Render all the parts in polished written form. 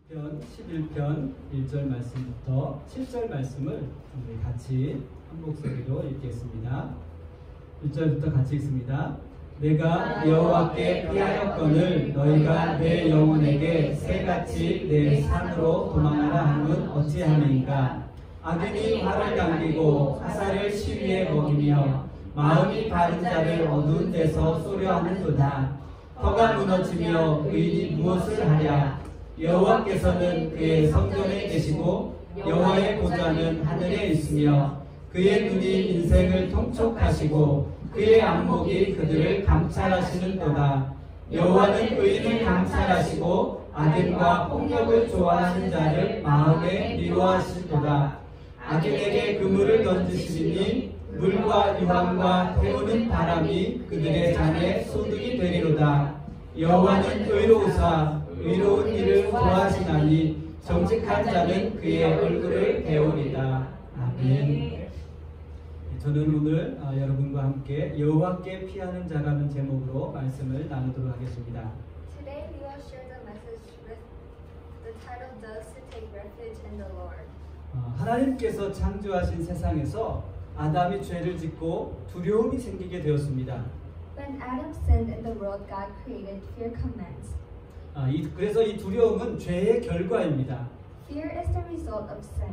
편 11편 1절 말씀부터 7절 말씀을 우리 같이 한 목소리로 읽겠습니다. 1절부터 같이 읽습니다. 내가 여호와께 피하였거늘 너희가 내 영혼에게 새같이 내 산으로 도망하라 함은 어찌하니까. 악인이 활을 당기고 화살을 시위에 먹이며 마음이 바른 자를 어두운 데서 쏘려 하는도다. 터가 무너지며 의인이 무엇을 하랴. 여호와께서는 그의 성전에 계시고 여호와의 보좌는 하늘에 있으며 그의 눈이 인생을 통촉하시고 그의 안목이 그들을 감찰하시는도다. 여호와는 의인을 감찰하시고 악인과 폭력을 좋아하는 자를 마음에 미워하시도다. 악인에게 그물을 던지시니 물과 유황과 태우는 바람이 그들의 잔에 소득이 되리로다. 여호와는 의로우사 의로운 일을 좋아하시나니 정직한 자는 그의 얼굴을 배우리다. 아멘. 저는 오늘 여러분과 함께 여호와께 피하는 자라는 제목으로 말씀을 나누도록 하겠습니다. Today we will share the message with the title Those Who Take Refuge in the Lord. 하나님께서 창조하신 세상에서 아담이 죄를 짓고 두려움이 생기게 되었습니다. When Adam sinned in the world, God created fear commenced. 그래서 이 두려움은 죄의 결과입니다. Fear is the result of sin.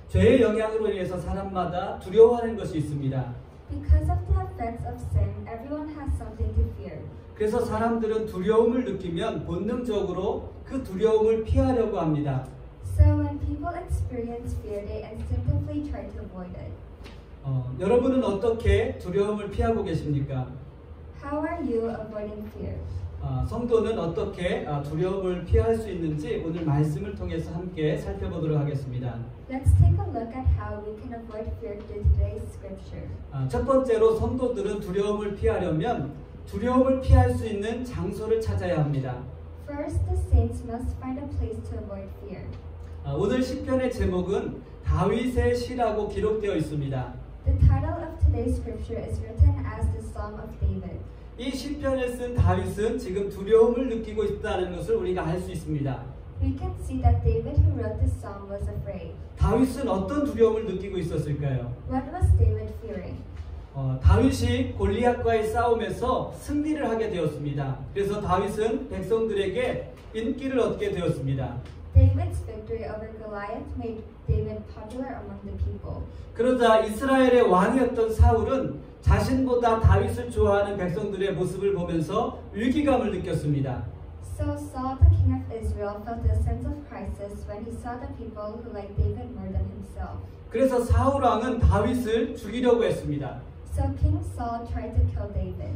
죄의 영향으로 인해서 사람마다 두려워하는 것이 있습니다. Because of the effects of sin, everyone has something to fear. 그래서 사람들은 두려움을 느끼면 본능적으로 그 두려움을 피하려고 합니다. So when people experience fear, they instinctively try to avoid it. 여러분은 어떻게 두려움을 피하고 계십니까? How are you avoiding fear? 성도는 어떻게 두려움을 피할 수 있는지 오늘 말씀을 통해서 함께 살펴보도록 하겠습니다. Let's take a look at how we can avoid fear through today's scripture. 첫 번째로 성도들은 두려움을 피하려면 두려움을 피할 수 있는 장소를 찾아야 합니다. First, the saints must find a place to avoid fear. 오늘 시편의 제목은 다윗의 시라고 기록되어 있습니다. The title of today's scripture is written as the Psalm of David. 이 시편을 쓴 다윗은 지금 두려움을 느끼고 있다는 것을 우리가 알 수 있습니다. We can see that David who wrote this psalm was afraid. 다윗은 어떤 두려움을 느끼고 있었을까요? What was David fearing? 다윗이 골리앗과의 싸움에서 승리를 하게 되었습니다. 그래서 다윗은 백성들에게 인기를 얻게 되었습니다. David's victory over Goliath made David popular among the people. 그러자 이스라엘의 왕이었던 사울은 자신보다 다윗을 좋아하는 백성들의 모습을 보면서 위기감을 느꼈습니다. So Saul, the king of Israel, felt a sense of crisis when he saw the people who liked David more than himself. 그래서 사울 왕은 다윗을 죽이려고 했습니다. So King Saul tried to kill David.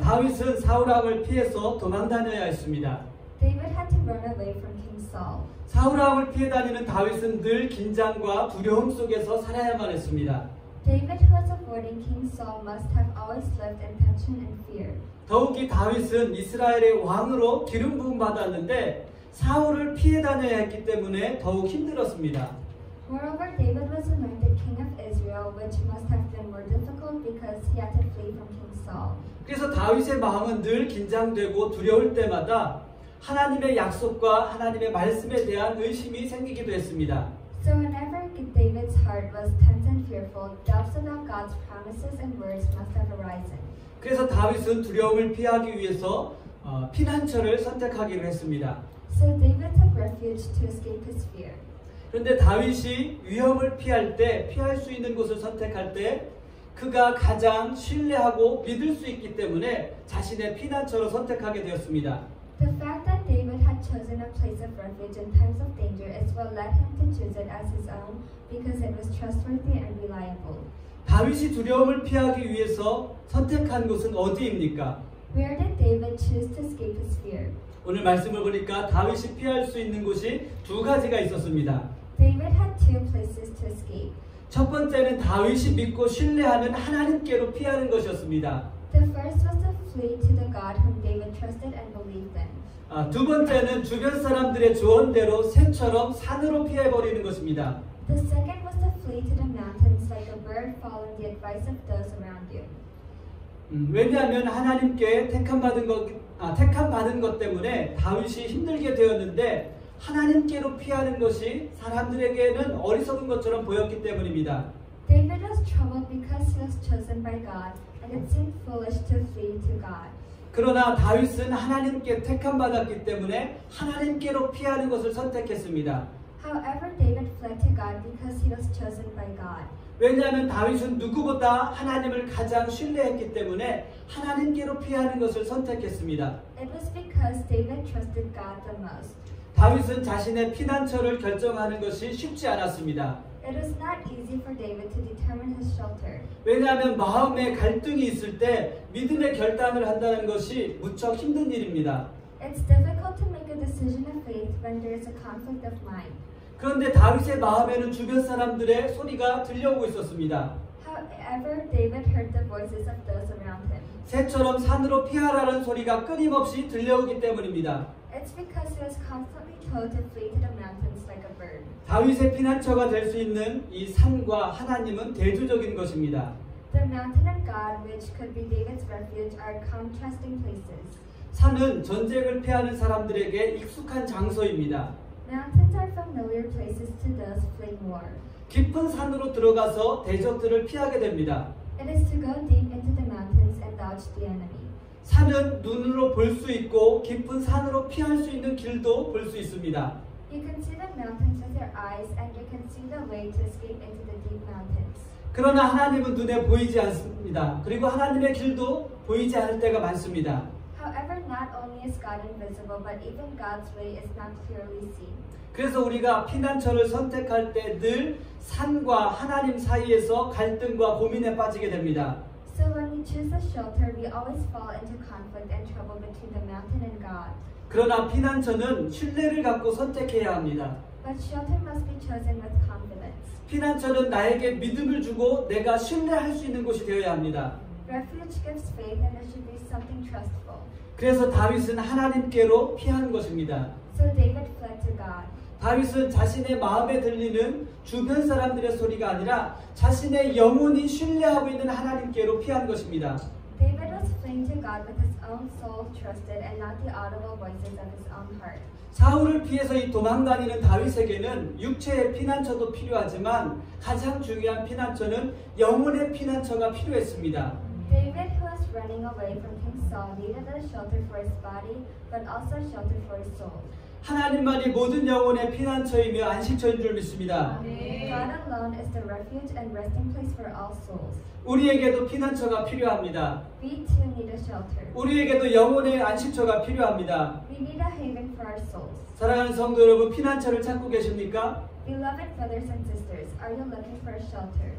다윗은 사울 왕을 피해서 도망 다녀야 했습니다. David had to run away from King Saul. 사울 왕을 피해 다니는 다윗은 늘 긴장과 두려움 속에서 살아야만 했습니다. David, who was avoiding King Saul, must have always lived in tension and fear. 더욱이 다윗은 이스라엘의 왕으로 기름 부음 받았는데 사울을 피해 다녀야 했기 때문에 더욱 힘들었습니다. Moreover, David was anointed king of Israel, which must have been more difficult because he had to flee from King Saul. 그래서 다윗의 마음은 늘 긴장되고 두려울 때마다 하나님의 약속과 하나님의 말씀에 대한 의심이 생기기도 했습니다. So whenever David's heart was tense and fearful, doubts about God's promises and words must have arisen. 그래서 다윗은 두려움을 피하기 위해서 피난처를 선택하기로 했습니다. So David took refuge to escape his fear. 그런데 다윗이 위험을 피할 수 있는 곳을 선택할 때 그가 가장 신뢰하고 믿을 수 있기 때문에 자신의 피난처로 선택하게 되었습니다. The fact that David had chosen a place of refuge in times of danger is what led him to choose it as his own because it was trustworthy and reliable. 다윗이 두려움을 피하기 위해서 선택한 곳은 어디입니까? Where did David choose to escape his fear? 오늘 말씀을 보니까 다윗이 피할 수 있는 곳이 두 가지가 있었습니다. David had two places to escape. 첫 번째는 다윗이 믿고 신뢰하는 하나님께로 피하는 것이었습니다. The first was to flee to the God whom David trusted and believed in. 두 번째는 주변 사람들의 조언대로 새처럼 산으로 피해버리는 것입니다. The second was to flee to the mountains like a bird following the advice of those around you. 왜냐하면 하나님께 택함 받은 것 때문에 다윗이 힘들게 되었는데 하나님께로 피하는 것이 사람들에게는 어리석은 것처럼 보였기 때문입니다. David was troubled because he was chosen by God, and it seemed foolish to flee to God. 그러나 다윗은 하나님께 택함 받았기 때문에 하나님께로 피하는 것을 선택했습니다. However, David fled to God because he was chosen by God. 왜냐하면 다윗은 누구보다 하나님을 가장 신뢰했기 때문에 하나님께로 피하는 것을 선택했습니다. It was because David trusted God the most. 다윗은 자신의 피난처를 결정하는 것이 쉽지 않았습니다. It was not easy for David to determine his shelter. 왜냐하면 마음에 갈등이 있을 때 믿음의 결단을 한다는 것이 무척 힘든 일입니다. It's difficult to make a decision of faith when there is a conflict of mind. 그런데 다윗의 마음에는 주변 사람들의 소리가 들려오고 있었습니다. However, David heard the voices of those around him. 새처럼 산으로 피하라는 소리가 끊임없이 들려오기 때문입니다. It's because he was constantly told to flee to the mountains like a bird. 다윗의 피난처가 될 수 있는 이 산과 하나님은 대조적인 것입니다. The mountain and God, which could be David's refuge, are contrasting places. 산은 전쟁을 피하는 사람들에게 익숙한 장소입니다. Mountains are familiar places to those fleeing war. 깊은 산으로 들어가서 대적들을 피하게 됩니다. It is to go deep into the mountains and dodge the enemy. 산은 눈으로 볼 수 있고 깊은 산으로 피할 수 있는 길도 볼 수 있습니다. You can see the mountains with your eyes, and you can see the way to escape into the deep mountains. 그러나 하나님은 눈에 보이지 않습니다. 그리고 하나님의 길도 보이지 않을 때가 많습니다. However, not only is God invisible, but even God's way is not clearly seen. 그래서 우리가 피난처를 선택할 때 늘 산과 하나님 사이에서 갈등과 고민에 빠지게 됩니다. So when we choose a shelter, we always fall into conflict and trouble between the mountain and God. 그러나 피난처는 신뢰를 갖고 선택해야 합니다. But shelter must be chosen with confidence. 피난처는 나에게 믿음을 주고 내가 신뢰할 수 있는 곳이 되어야 합니다. Refuge gives faith, and it should be something trustful. 그래서 다윗은 하나님께로 피한 것입니다. So David fled to God. 다윗은 자신의 마음에 들리는 주변 사람들의 소리가 아니라 자신의 영혼이 신뢰하고 있는 하나님께로 피한 것입니다. David was fleeing to God with his own soul trusted and not the audible voices of his own heart. 사울을 피해서 이 도망다니는 다윗에게는 육체의 피난처도 필요하지만 가장 중요한 피난처는 영혼의 피난처가 필요했습니다. David, who was running away from King Saul, needed a shelter for his body, but also a shelter for his soul. 하나님만이 모든 영혼의 피난처이며 안식처인 줄 믿습니다. God alone is the refuge and resting place for all souls. 우리에게도 피난처가 필요합니다. We too need a shelter. 우리에게도 영혼의 안식처가 필요합니다. We need a haven for our souls. 사랑하는 성도 여러분, 피난처를 찾고 계십니까? Beloved brothers and sisters, are you looking for a shelter?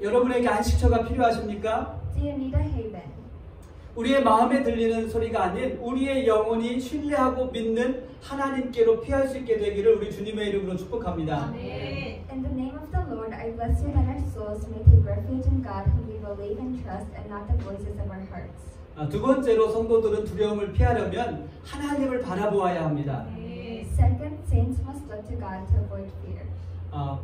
여러분에게 안식처가 필요하십니까? Do you need a haven? 우리의 마음에 들리는 소리가 아닌 우리의 영혼이 신뢰하고 믿는 하나님께로 피할 수 있게 되기를 우리 주님의 이름으로 축복합니다. In the name of the Lord, I bless you that our souls may take refuge in God, whom we believe and trust, and not the voices of our hearts. 두 번째로 성도들은 두려움을 피하려면 하나님을 바라보아야 합니다. Second, saints must look to God to avoid fear.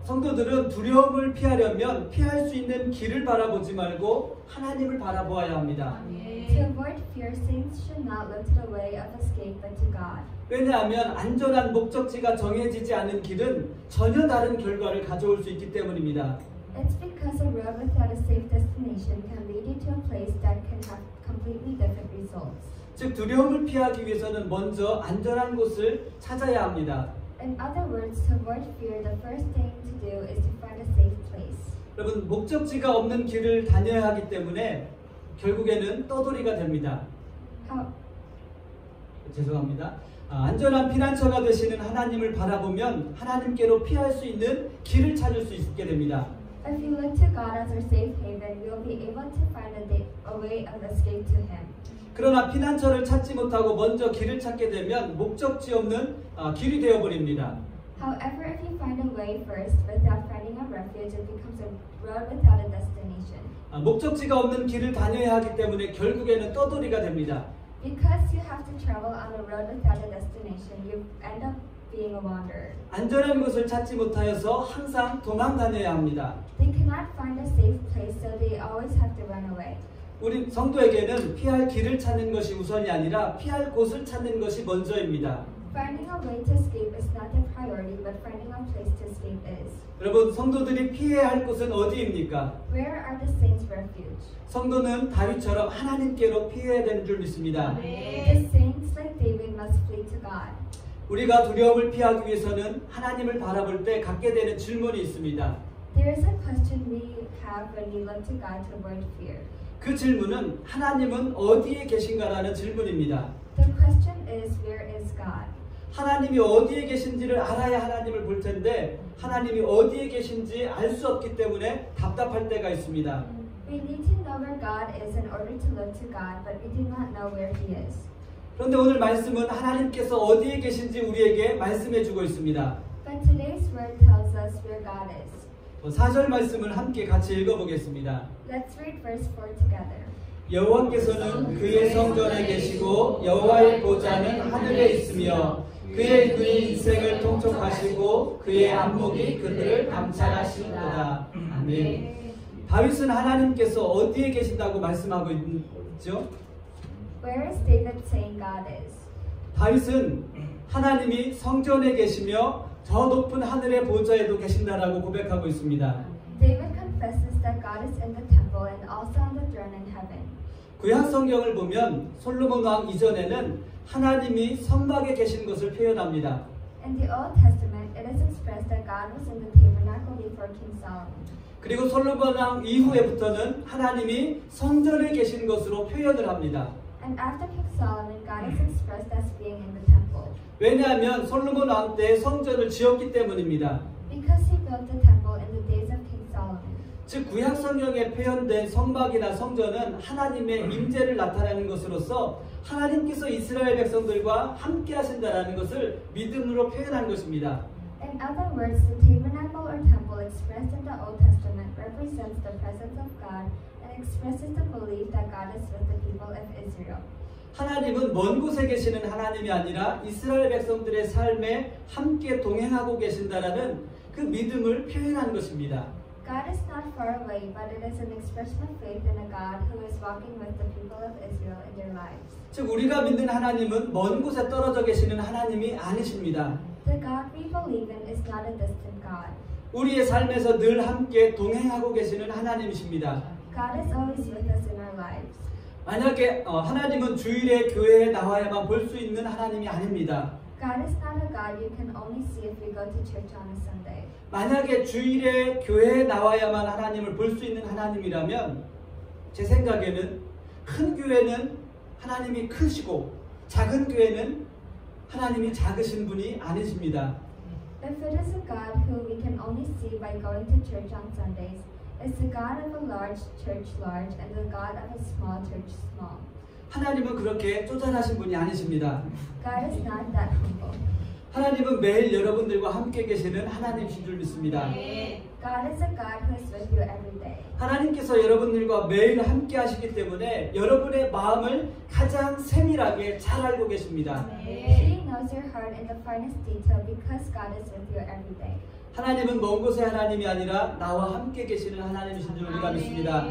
성도들은 두려움을 피하려면 피할 수 있는 길을 바라보지 말고 하나님을 바라보아야 합니다. To avoid fear, saints should not look to the way of escape, but to God. 왜냐하면 안전한 목적지가 정해지지 않은 길은 전혀 다른 결과를 가져올 수 있기 때문입니다. It's because a road without a safe destination can lead you to a place that can have completely different results. 즉 두려움을 피하기 위해서는 먼저 안전한 곳을 찾아야 합니다. In other words, to avoid fear, the first thing to do is to find a safe place. 여러분, 목적지가 없는 길을 다녀야 하기 때문에 결국에는 떠돌이가 됩니다. 죄송합니다. 안전한 피난처가 되시는 하나님을 바라보면 하나님께로 피할 수 있는 길을 찾을 수 있게 됩니다. If you look to God as our safe haven, we will be able to find a way of escape to Him. 그러나 피난처를 찾지 못하고 먼저 길을 찾게 되면 목적지 없는 길이 되어버립니다. However, if you find a way first without finding a refuge, it becomes a road without a destination. 목적지가 없는 길을 다녀야 하기 때문에 결국에는 떠돌이가 됩니다. Because you have to travel on a road without a destination, you end up being a wanderer. 안전한 곳을 찾지 못하여서 항상 도망 다녀야 합니다. They cannot find a safe place, so they always have to run away. 우리 성도에게는 피할 길을 찾는 것이 우선이 아니라 피할 곳을 찾는 것이 먼저입니다. Finding a way to escape is not the priority, but finding a place to escape is. 여러분, 성도들이 피해야 할 곳은 어디입니까? Where are the saints' refuge? 성도는 다윗처럼 하나님께로 피해야 되는 줄 믿습니다. The saints, like David, must flee to God. 우리가 두려움을 피하기 위해서는 하나님을 바라볼 때 갖게 되는 질문이 있습니다. There is a question we have when we look to God to avoid fear. 그 질문은 하나님은 어디에 계신가라는 질문입니다. The question is, where is God? 하나님이 어디에 계신지를 알아야 하나님을 볼 텐데 하나님이 어디에 계신지 알 수 없기 때문에 답답할 때가 있습니다. We need to know where God is in order to look to God, but we do not know where He is. 그런데 오늘 말씀은 하나님께서 어디에 계신지 우리에게 말씀해 주고 있습니다. But today's word tells us where God is. 4절 말씀을 함께 같이 읽어보겠습니다. Let's read verse 4 together. 여호와께서는 그의 성전에 계시고 여호와의 보좌는 하늘에 있으며 그의 그의 인생을 통촉하시고 그의 안목이 그들을 감찰하시도다. 아멘. 다윗은 하나님께서 어디에 계신다고 말씀하고 있죠? Where is David saying God is? 다윗은 하나님이 성전에 계시며 저 높은 하늘의 보좌에도 계신다라고 고백하고 있습니다. David confesses that God is in the temple and also on the throne in heaven. 구약 성경을 보면 솔로몬 왕 이전에는 하나님이 성막에 계신 것을 표현합니다. In the Old Testament, it is expressed that God was in the tabernacle before King Solomon. 그리고 솔로몬 왕 이후에부터는 하나님이 성전에 계신 것으로 표현을 합니다. And after King Solomon, God is expressed as being in the temple. 왜냐하면 솔로몬 왕 때 성전을 지었기 때문입니다. Because he built the temple in the days of King Solomon. 즉 구약 성경에 표현된 성막이나 성전은 하나님의 임재를 나타내는 것으로서 하나님께서 이스라엘 백성들과 함께 하신다라는 것을 믿음으로 표현한 것입니다. In other words, the tabernacle or temple expressed in the Old Testament represents the presence of God and expresses the belief that God is with the people of Israel. 하나님은 먼 곳에 계시는 하나님이 아니라 이스라엘 백성들의 삶에 함께 동행하고 계신다라는 그 믿음을 표현한 것입니다. God is not far away, but it is an expression of faith in a God who is walking with the people of Israel in their lives. 즉 우리가 믿는 하나님은 먼 곳에 떨어져 계시는 하나님이 아니십니다. The God we believe in is not a distant God. 우리의 삶에서 늘 함께 동행하고 계시는 하나님이십니다. God is always with us in our lives. 만약에 하나님은 주일에 교회에 나와야만 볼 수 있는 하나님이 아닙니다. God is not a God you can only see if you go to church on a Sunday. 만약에 주일에 교회에 나와야만 하나님을 볼 수 있는 하나님이라면 제 생각에는 큰 교회는 하나님이 크시고 작은 교회는 하나님이 작으신 분이 아니십니다. If it is a God who we can only see by going to church on Sundays, it's the God of a large church large and the God of a small church small. 하나님은 그렇게 쪼잔하신 분이 아니십니다. God is not that humble. 하나님은 매일 여러분들과 함께 계시는 하나님이신 줄 믿습니다. God is a God who is with you every day. 하나님께서 여러분들과 매일 함께 하시기 때문에 여러분의 마음을 가장 세밀하게 잘 알고 계십니다. He knows your heart in the finest detail because God is with you every day. 하나님은 먼 곳의 하나님이 아니라 나와 함께 계시는 하나님이신 줄 우리가 믿습니다.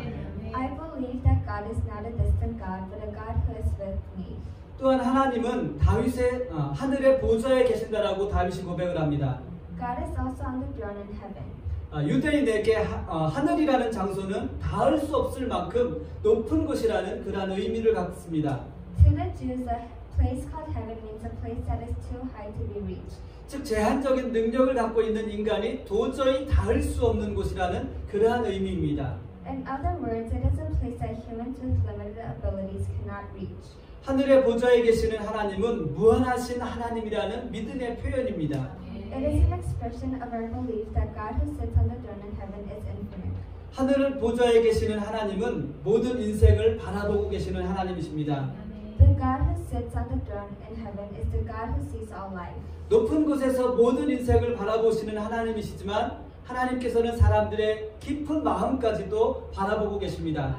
I believe that God is not a distant God, but a God who is with me. 또한 하나님은 다윗의 하늘의 보좌에 계신다라고 다윗이 고백을 합니다. God is also on the throne in heaven. 유대인에게 하늘이라는 장소는 닿을 수 없을 만큼 높은 곳이라는 그러한 의미를 갖습니다. To the Jews, a place called heaven means a place that is too high to be reached. 즉 제한적인 능력을 갖고 있는 인간이 도저히 닿을 수 없는 곳이라는 그러한 의미입니다. In other words, it is a place that humans with limited abilities cannot reach. 하늘의 보좌에 계시는 하나님은 무한하신 하나님이라는 믿음의 표현입니다. It is an expression of our belief that God who sits on the throne in heaven is infinite. 하늘 보좌에 계시는 하나님은 모든 인생을 바라보고 계시는 하나님이십니다. The God who sits on the throne in heaven is the God who sees all life. 높은 곳에서 모든 인생을 바라보시는 하나님이시지만 하나님께서는 사람들의 깊은 마음까지도 바라보고 계십니다.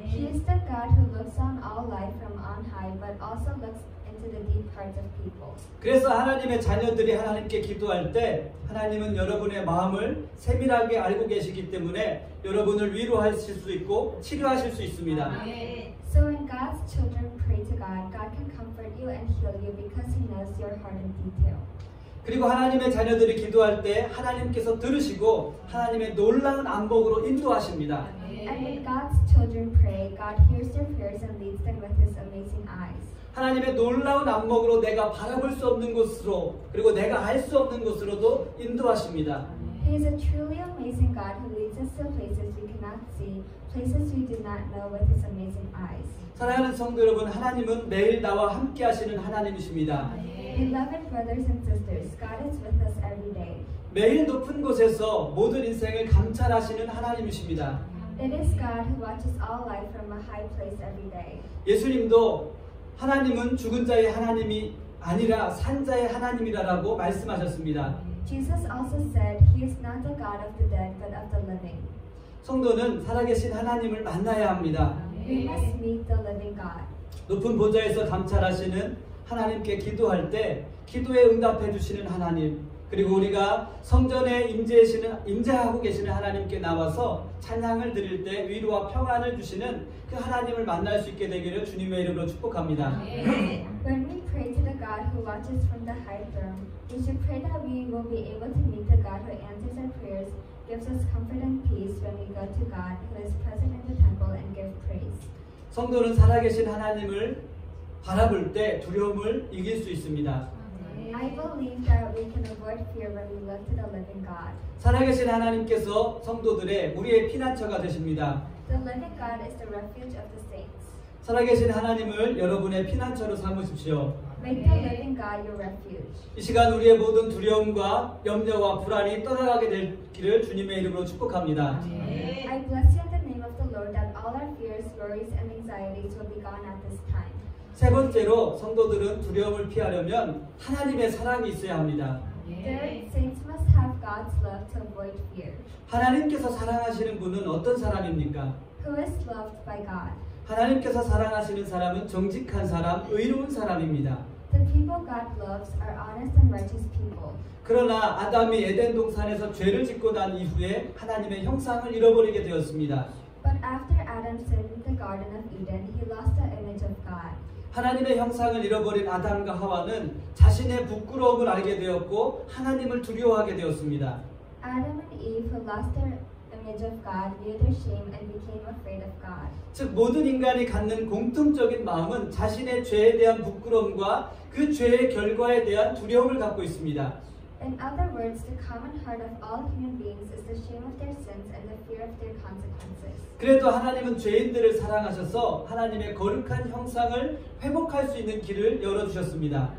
He is the God who looks on all life from on high, but also looks into the deep hearts of people. 그래서 하나님의 자녀들이 하나님께 기도할 때 하나님은 여러분의 마음을 세밀하게 알고 계시기 때문에 여러분을 위로하실 수 있고 치료하실 수 있습니다. So when God's children pray to God, God can comfort you and heal you because He knows your heart in detail. 그리고 하나님의 자녀들이 기도할 때 하나님께서 들으시고 하나님의 놀라운 안목으로 인도하십니다. And when God's children pray, God hears their prayers and leads them with His amazing eyes. 하나님의 놀라운 안목으로 내가 바라볼 수 없는 곳으로 그리고 내가 알 수 없는 곳으로도 인도하십니다. He is a truly amazing God who leads us to places we cannot see, places we do not know with His amazing eyes. 사랑하는 성도 여러분, 하나님은 매일 나와 함께 하시는 하나님이십니다. Beloved brothers and sisters, God is with us every day. 매일 높은 곳에서 모든 인생을 감찰하시는 하나님이십니다. It is God who watches all life from a high place every day. 예수님도 하나님은 죽은 자의 하나님이 아니라 산 자의 하나님이라고 말씀하셨습니다. Jesus also said, He is not the God of the dead, but of the living. 성도는 살아계신 하나님을 만나야 합니다. We must meet the living God. 높은 보좌에서 감찰하시는 하나님께 기도할 때 기도에 응답해 주시는 하나님, 그리고 우리가 성전에 임재하고 계시는 하나님께 나와서 찬양을 드릴 때 위로와 평안을 주시는 그 하나님을 만날 수 있게 되기를 주님의 이름으로 축복합니다. When we pray to the God who watches from the high throne, we should pray that we will be able to meet the God who answers our prayers, gives us comfort and peace when we go to God who is present in the temple and give praise. 성도는 살아계신 하나님을 바라볼 때 두려움을 이길 수 있습니다. I believe that we can avoid fear when we look to the living God. 살아계신 하나님께서 성도들의 우리의 피난처가 되십니다. The living God is the refuge of the saints. 살아계신 하나님을 여러분의 피난처로 삼으십시오. Make the living God your refuge. 이 시간 우리의 모든 두려움과 염려와 불안이 떠나가게 되기를 주님의 이름으로 축복합니다. I bless you in the name of the Lord that all our fears, worries, and anxieties will be gone at this time. 세 번째로 성도들은 두려움을 피하려면 하나님의 사랑이 있어야 합니다. Third, saints must have God's love to avoid fear. 하나님께서 사랑하시는 분은 어떤 사람입니까? Who is loved by God? 하나님께서 사랑하시는 사람은 정직한 사람, 의로운 사람입니다. The people God loves are honest and righteous people. 그러나 아담이 에덴 동산에서 죄를 짓고 난 이후에 하나님의 형상을 잃어버리게 되었습니다. But after Adam sinned in the Garden of Eden, he lost the image of God. 하나님의 형상을 잃어버린 아담과 하와는 자신의 부끄러움을 알게 되었고 하나님을 두려워하게 되었습니다. Adam and Eve, who lost their image of God, knew their shame and became afraid of God. 즉 모든 인간이 갖는 공통적인 마음은 자신의 죄에 대한 부끄러움과 그 죄의 결과에 대한 두려움을 갖고 있습니다. In other words, the common heart of all human beings is the shame of their sins and the fear of their consequences. 그래도 하나님은 죄인들을 사랑하셔서 하나님의 거룩한 형상을 회복할 수 있는 길을 열어주셨습니다.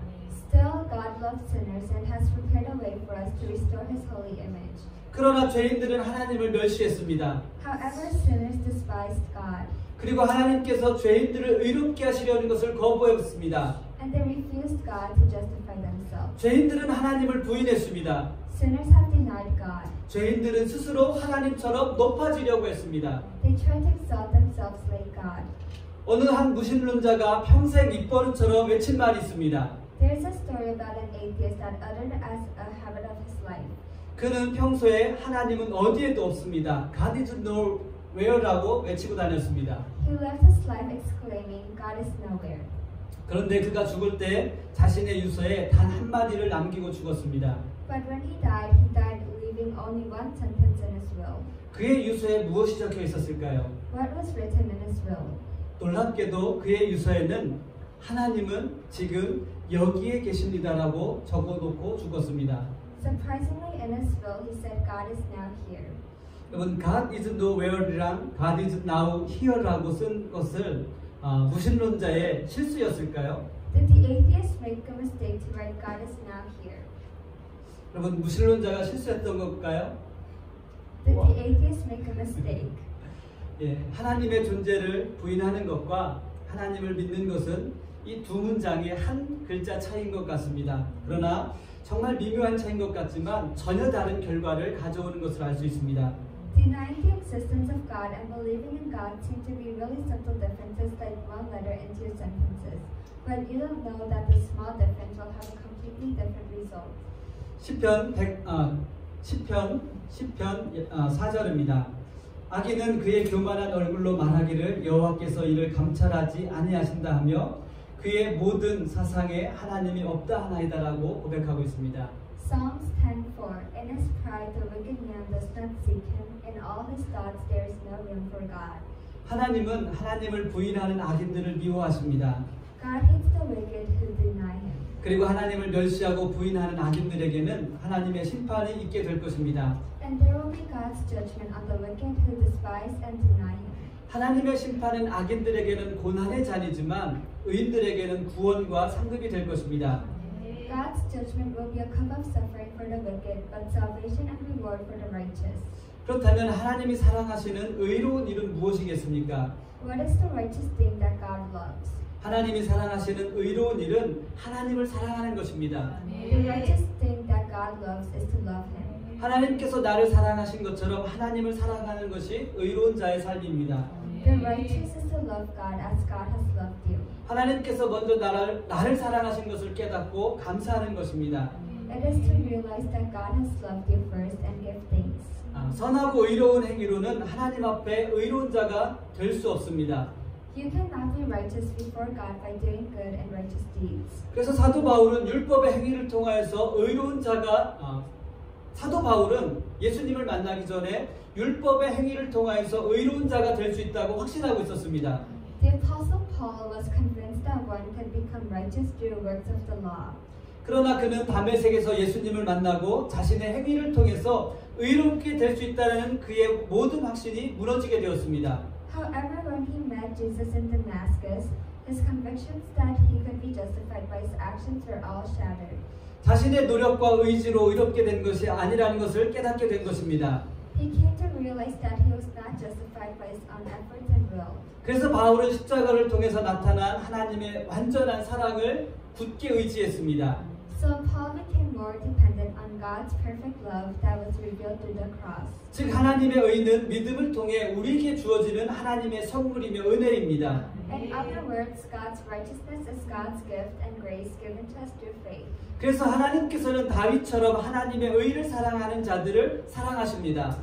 Still, God loves sinners and has prepared a way for us to restore His holy image. 그러나 죄인들은 하나님을 멸시했습니다. However, sinners despised God, 그리고 하나님께서 죄인들을 의롭게 하시려는 것을 거부했습니다. and they refused God to justify themselves. 죄인들은 하나님을 부인했습니다. Sinners have denied God. 죄인들은 스스로 하나님처럼 높아지려고 했습니다. They try to exalt themselves like God. 어느 한 무신론자가 평생 입버릇처럼 외친 말이 있습니다. There is a story about an atheist that uttered as a habit of his life. 그는 평소에 하나님은 어디에도 없습니다. God is nowhere라고 외치고 다녔습니다. He lived his life exclaiming, God is nowhere. 그런데 그가 죽을 때 자신의 유서에 단 한마디를 남기고 죽었습니다. But when he died leaving only one sentence in his will. 그의 유서에 무엇이 적혀 있었을까요? What was written in his will? 놀랍게도 그의 유서에는 하나님은 지금 여기에 계십니다라고 적어놓고 죽었습니다. Surprisingly, in his will, he said, God is now here. 여러분, God is nowhere랑 God is now here라고 쓴 것을 무신론자의 실수였을까요? Did the atheist make a mistake to write God is now here? 여러분, 무신론자가 실수했던 걸까요? Did the atheist make a mistake? 예, 하나님의 존재를 부인하는 것과 하나님을 믿는 것은 이 두 문장의 한 글자 차이인 것 같습니다. 그러나 정말 미묘한 차이인 것 같지만 전혀 다른 결과를 가져오는 것을 알 수 있습니다. Denying the existence of God and believing in God seem to be really simple differences like one letter in two sentences. But you don't know that the small difference will have a completely different result. 시편 4절입니다. 악인은 그의 교만한 얼굴로 말하기를 여호와께서 이를 감찰하지 아니하신다 하며 그의 모든 사상에 하나님이 없다 하나이다라고 고백하고 있습니다. Psalms 10:4. In his pride the wicked man does not seek him. In all his thoughts there is no room for God. 하나님은 하나님을 부인하는 악인들을 미워하십니다. God hates the wicked who deny him. 그리고 하나님을 멸시하고 부인하는 악인들에게는 하나님의 심판이 있게 될 것입니다. And there will be God's judgment on the wicked who despise and deny him. 하나님의 심판은 악인들에게는 고난의 잔이지만 의인들에게는 구원과 상급이 될 것입니다. God's judgment will be a cup of suffering for the wicked, but salvation and reward for the righteous. 그렇다면 하나님이 사랑하시는 의로운 일은 무엇이겠습니까? What is the righteous thing that God loves? 하나님이 사랑하시는 의로운 일은 하나님을 사랑하는 것입니다. The righteous thing that God loves is to love him. 하나님께서 나를 사랑하신 것처럼 하나님을 사랑하는 것이 의로운 자의 삶입니다. The righteous is to love God as God has loved you. 하나님께서 먼저 나를 사랑하신 것을 깨닫고 감사하는 것입니다. It is to realize that God has loved you first and give thanks. 선하고 의로운 행위로는 하나님 앞에 의로운 자가 될 수 없습니다. You cannot be righteous before God by doing good and righteous deeds. 그래서 사도 바울은 율법의 행위를 통하여서 의로운 자가 사도 바울은 예수님을 만나기 전에 율법의 행위를 통하여서 의로운 자가 될 수 있다고 확신하고 있었습니다. The Apostle Paul was convinced that one could become righteous through works of the law. 그러나 그는 다메섹에서 예수님을 만나고 자신의 행위를 통해서 의롭게 될 수 있다는 그의 모든 확신이 무너지게 되었습니다. However, when he met Jesus in Damascus, his convictions that he could be justified by his actions were all shattered. 자신의 노력과 의지로 의롭게 된 것이 아니라는 것을 깨닫게 된 것입니다. He came to realize that he was not justified by his own effort and will. 그래서 바울은 십자가를 통해서 나타난 하나님의 완전한 사랑을 굳게 의지했습니다. So Paul became more dependent on God's perfect love that was revealed through the cross. 즉 하나님의 의는 믿음을 통해 우리에게 주어지는 하나님의 선물이며 은혜입니다. In other words, God's righteousness is God's gift and grace given to us through faith. 그래서 하나님께서는 다윗처럼 하나님의 의를 사랑하는 자들을 사랑하십니다.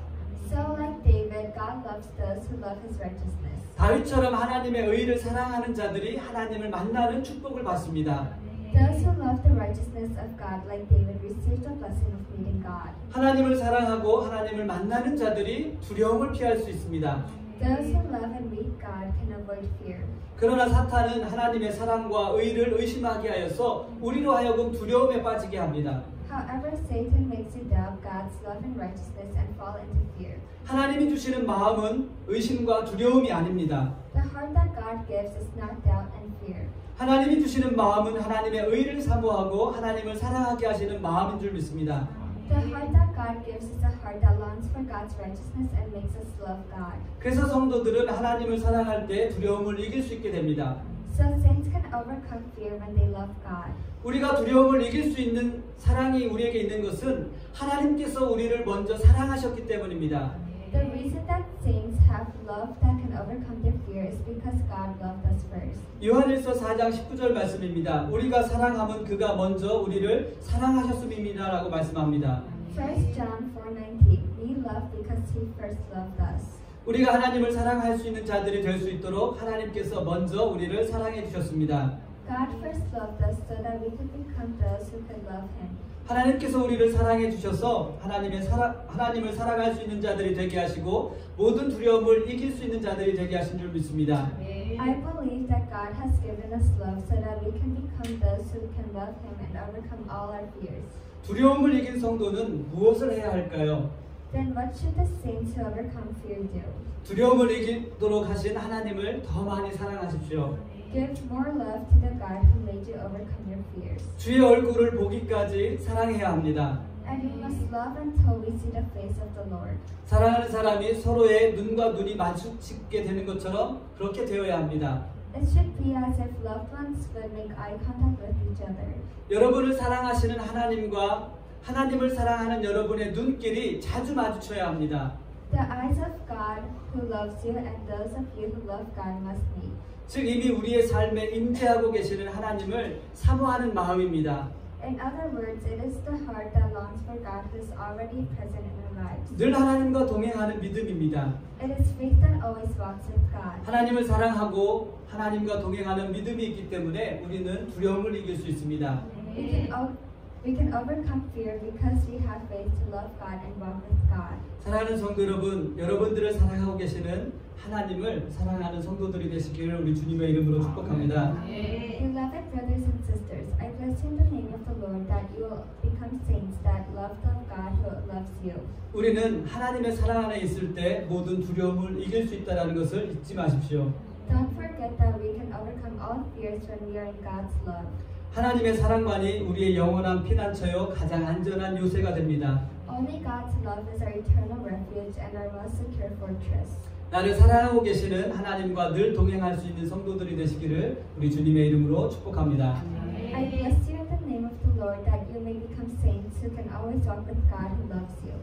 So like David, God loves those who love his righteousness. 다윗처럼 하나님의 의를 사랑하는 자들이 하나님을 만나는 축복을 받습니다. Those who love the righteousness of God, like David, receive the blessing of meeting God. 하나님을 사랑하고 하나님을 만나는 자들이 두려움을 피할 수 있습니다. Those who love and meet God can avoid fear. 그러나 사탄은 하나님의 사랑과 의를 의심하게 하여서 우리로 하여금 두려움에 빠지게 합니다. However, Satan makes you doubt God's love and righteousness and fall into fear. 하나님이 주시는 마음은 의심과 두려움이 아닙니다. The heart that God gives is not doubt and fear. 하나님이 주시는 마음은 하나님의 의를 사모하고 하나님을 사랑하게 하시는 마음인 줄 믿습니다. The heart that God gives is a heart that longs for God's righteousness and makes us love God. 그래서 성도들은 하나님을 사랑할 때 두려움을 이길 수 있게 됩니다. So saints can overcome fear when they love God. 우리가 두려움을 이길 수 있는 사랑이 우리에게 있는 것은 하나님께서 우리를 먼저 사랑하셨기 때문입니다. The reason that saints have love that can overcome their fear is because God loved us first. 요한일서 4장 19절 말씀입니다. 우리가 사랑함은 그가 먼저 우리를 사랑하셨음입니다라고 말씀합니다. 1 John 4:19. We love because He first loved us. 우리가 하나님을 사랑할 수 있는 자들이 될 수 있도록 하나님께서 먼저 우리를 사랑해 주셨습니다. God first loved us so that we could become those who could love Him. 하나님께서 우리를 사랑해 주셔서 하나님을 사랑할 수 있는 자들이 되게 하시고 모든 두려움을 이길 수 있는 자들이 되게 하신 줄 믿습니다. I believe that God has given us love so that we can become those who can love Him and overcome all our fears. 두려움을 이긴 성도는 무엇을 해야 할까요? Then what should the saints who overcome fear do? 두려움을 이기도록 하신 하나님을 더 많이 사랑하십시오. Give more love to the God who made you overcome your fears. 주의 얼굴을 보기까지 사랑해야 합니다. And we must love until we see the face of the Lord. 사랑하는 사람이 서로의 눈과 눈이 마주치게 되는 것처럼 그렇게 되어야 합니다. It should be as if loved ones would make eye contact with each other. 여러분을 사랑하시는 하나님과 하나님을 사랑하는 여러분의 눈길이 자주 마주쳐야 합니다. The eyes of God who loves you and those of you who love God must meet. 즉 이미 우리의 삶에 임재하고 계시는 하나님을 사모하는 마음입니다. In other words, it is the heart that longs for God who is already present in our lives. 늘 하나님과 동행하는 믿음입니다. It is faith that always walks with God. 하나님을 사랑하고 하나님과 동행하는 믿음이 있기 때문에 우리는 두려움을 이길 수 있습니다. We can overcome fear because we have faith to love God and walk with God. 사랑하는 성도 여러분, 여러분들을 사랑하고 계시는 하나님을 사랑하는 성도들이 되시기를 우리 주님의 이름으로 축복합니다. Beloved brothers and sisters, I bless you in the name of the Lord that you will become saints that love the God who loves you. 우리는 하나님의 사랑 안에 있을 때 모든 두려움을 이길 수 있다는 것을 잊지 마십시오. Don't forget that we can overcome all fears when we are in God's love. 하나님의 사랑만이 우리의 영원한 피난처요 가장 안전한 요새가 됩니다. Only God's love is our eternal refuge and our most secure fortress. 나를 사랑하고 계시는 하나님과 늘 동행할 수 있는 성도들이 되시기를 우리 주님의 이름으로 축복합니다. I bless you in the name of the Lord that you may become saints who can always walk with God who loves you.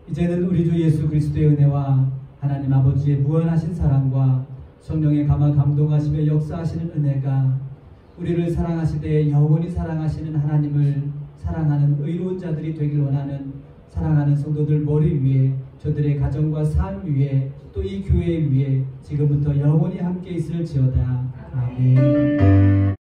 이제는 우리 주 예수 그리스도의 은혜와 하나님 아버지의 무한하신 사랑과 성령의 감동하시며 역사하시는 은혜가 우리를 사랑하시되 영원히 사랑하시는 하나님을 사랑하는 의로운 자들이 되길 원하는 사랑하는 성도들 머리 위에 저들의 가정과 삶 위에 또 이 교회 위에 지금부터 영원히 함께 있을지어다. 아멘.